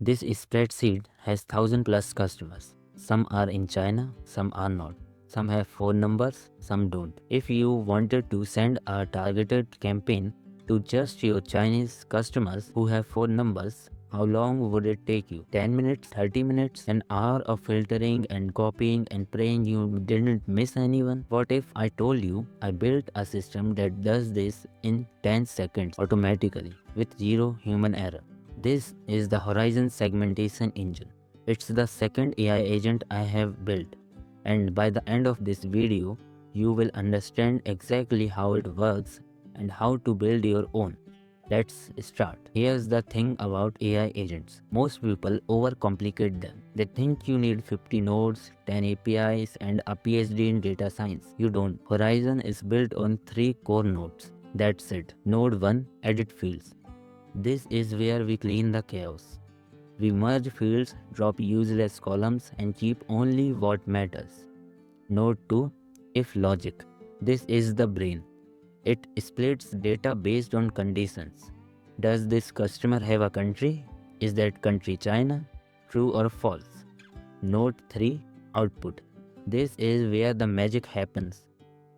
This spreadsheet has 1000 plus customers. Some are in China, some are not. Some have phone numbers, some don't. If you wanted to send a targeted campaign to just your Chinese customers who have phone numbers, how long would it take you? 10 minutes, 30 minutes, an hour of filtering and copying and praying you didn't miss anyone? What if I told you I built a system that does this in 10 seconds automatically with zero human error? This is the Horizon Segmentation Engine. It's the second AI agent I have built, and by the end of this video, you will understand exactly how it works and how to build your own. Let's start. Here's the thing about AI agents. Most people overcomplicate them. They think you need 50 nodes, 10 APIs, and a PhD in data science. You don't. Horizon is built on 3 core nodes. That's it. Node 1, edit fields. This is where we clean the chaos. We merge fields, drop useless columns, and keep only what matters. Node 2, if logic. This is the brain. It splits data based on conditions. Does this customer have a country? Is that country China? True or false? Node 3, output. This is where the magic happens.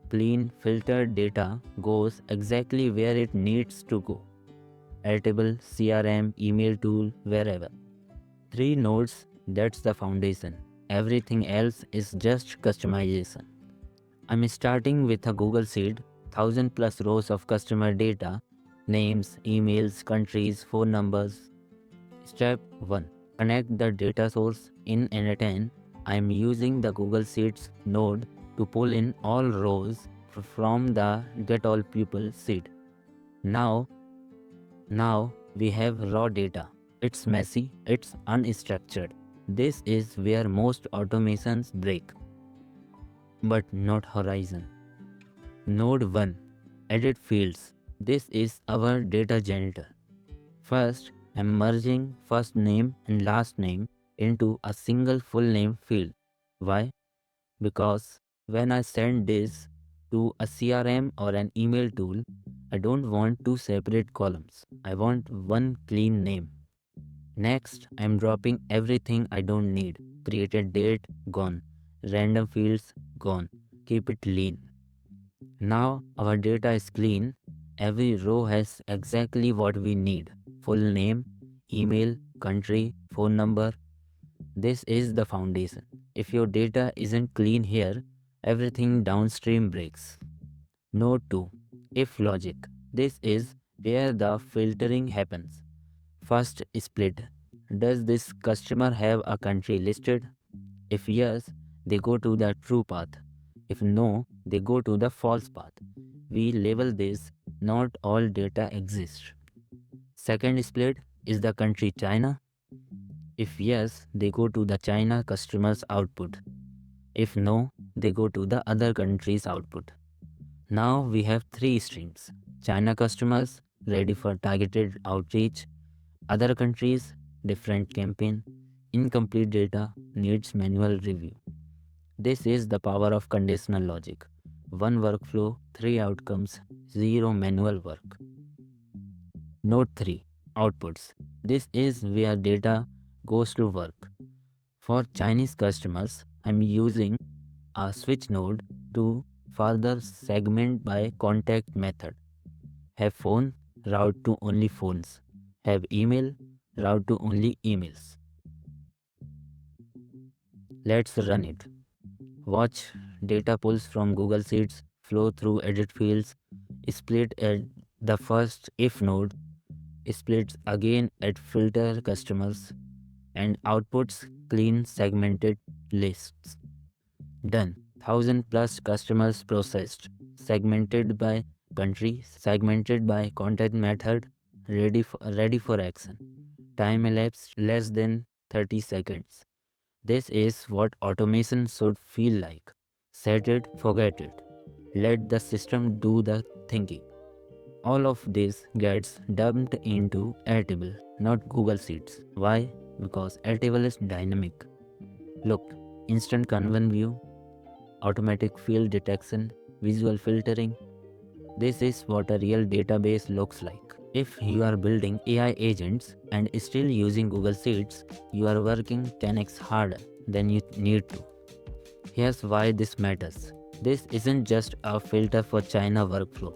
Clean, filtered data goes exactly where it needs to go. Airtable, CRM, email tool, wherever. 3 nodes, that's the foundation. Everything else is just customization. I'm starting with a Google Sheet, 1000 plus rows of customer data, names, emails, countries, phone numbers. Step 1. Connect the data source in N10. I'm using the Google Sheets node to pull in all rows from the Get All People sheet. Now we have raw data. It's messy, it's unstructured. This is where most automations break. But not Horizon. Node 1. Edit fields. This is our data janitor. First, I'm merging first name and last name into a single full name field. Why? Because when I send this to a CRM or an email tool, I don't want 2 separate columns. I want one clean name. Next, I'm dropping everything I don't need. Created date, gone. Random fields, gone. Keep it lean. Now our data is clean. Every row has exactly what we need. Full name, email, country, phone number. This is the foundation. If your data isn't clean here, everything downstream breaks. Node 2. If logic. This is where the filtering happens. First split. Does this customer have a country listed? If yes, they go to the true path. If no, they go to the false path. We label this not all data exists. Second split is the country China. If yes, they go to the China customer's output. If no, they go to the other country's output. Now we have 3 streams. China customers ready for targeted outreach. Other countries, different campaign. Incomplete data needs manual review. This is the power of conditional logic. One workflow, 3 outcomes, 0 manual work. Node 3. Outputs. This is where data goes to work. For Chinese customers, I'm using a switch node to further segment by contact method. Have phone, route to only phones. Have email, route to only emails. Let's run it. Watch data pulls from Google Sheets flow through edit fields, split at the first if node, splits again at filter customers, and outputs clean segmented lists. Done. 1000 plus customers processed, segmented by country, segmented by contact method, ready for action. Time elapsed less than 30 seconds. This is what automation should feel like. Set it, forget it. Let the system do the thinking. All of this gets dumped into Airtable, not Google Sheets. Why? Because Airtable is dynamic. Look, instant conven view, automatic field detection, visual filtering. This is what a real database looks like. If you are building AI agents and still using Google Sheets, you are working 10x harder than you need to. Here's why this matters. This isn't just a filter for China workflow.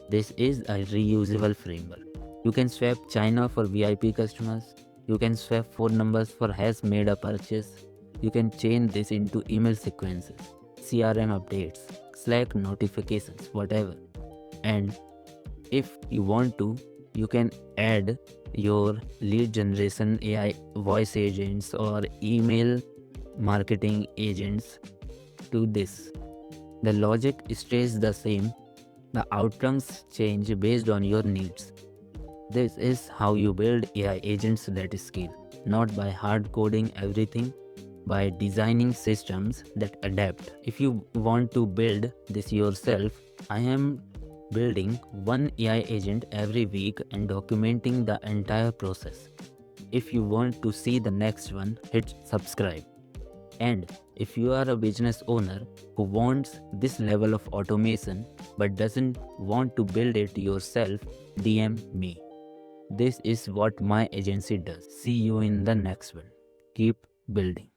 This is a reusable framework. You can swap China for VIP customers. You can swap phone numbers for has made a purchase. You can chain this into email sequences, CRM updates, Slack notifications, whatever. And if you want to, you can add your lead generation AI voice agents or email marketing agents to this. The logic stays the same. The outcomes change based on your needs. This is how you build AI agents that scale, not by hard coding everything, by designing systems that adapt. If you want to build this yourself, I am building one AI agent every week and documenting the entire process. If you want to see the next one, hit subscribe. And if you are a business owner who wants this level of automation but doesn't want to build it yourself, DM me. This is what my agency does. See you in the next one. Keep building.